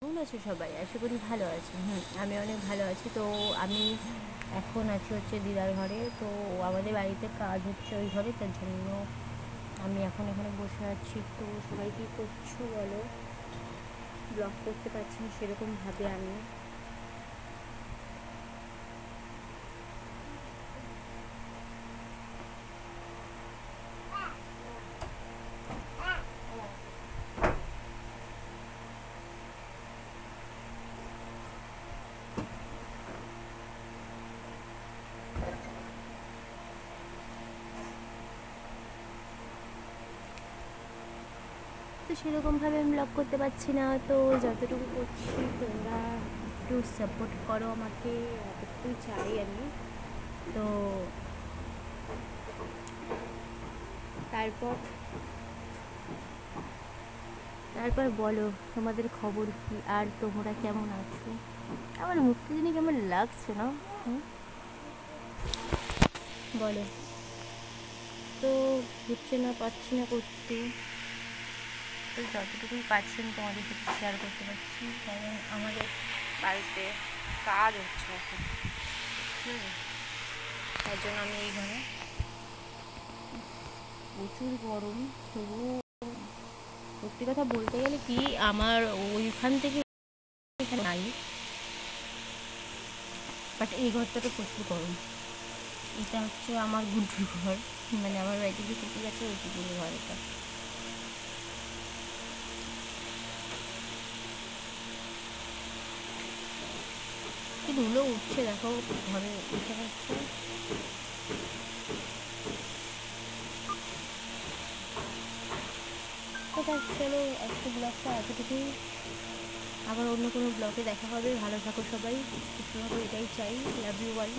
কেমন আছো সবাই? আশা করি ভালো আছো। আমি অনেক ভালো আছি। তো আমি এখন আছি হচ্ছে দিদার ঘরে। তো আমাদের বাড়িতে কাজ হচ্ছে ওই ঘরে, তার জন্য আমি এখন এখানে বসে আছি। তো সবাই কী করছো বলো? ব্লগ করতে পারছি না সেরকমভাবে আমি। তো সেরকমভাবে আমি ব্লগ করতে পারছি না, তো যতটুকু করছি তোমরা একটু সাপোর্ট করো আমাকে, এতটুকুই চাই আমি। তো তারপর তারপর বলো তোমাদের খবর কি, আর তোমরা কেমন আছো? আমার মুখটা জানি কেমন লাগছে না? বলো। তো হচ্ছে না, পারছি না করতে। তো যতটুকুই পারছি আমি তোমাদের সাথে শেয়ার করতে পারছি, কারণ আমাদের বাড়িতে কাজ হচ্ছে এখন। তার জন্য আমি এই ঘরে, প্রচুর গরম। তবুও সত্যি কথা বলতে গেলে কি, আমার ওইখান থেকে এখানে নাই, বাট এই ঘরটা তো প্রচুর গরম। এটা হচ্ছে আমার গুড্ডুর ঘর, মানে আমার বাড়িতে যে কুকুর আছে ওই কুকুরের ঘর এটা। কি ধুলো উঠছে দেখো, ঘরে উঠে যাচ্ছে। তো চলো, আজকে ব্লগটা এতটুকুই। আবার অন্য কোনো ব্লগে দেখা হবে। ভালো থাকো সবাই, সুস্থ থাকো, এটাই চাই। Love you all.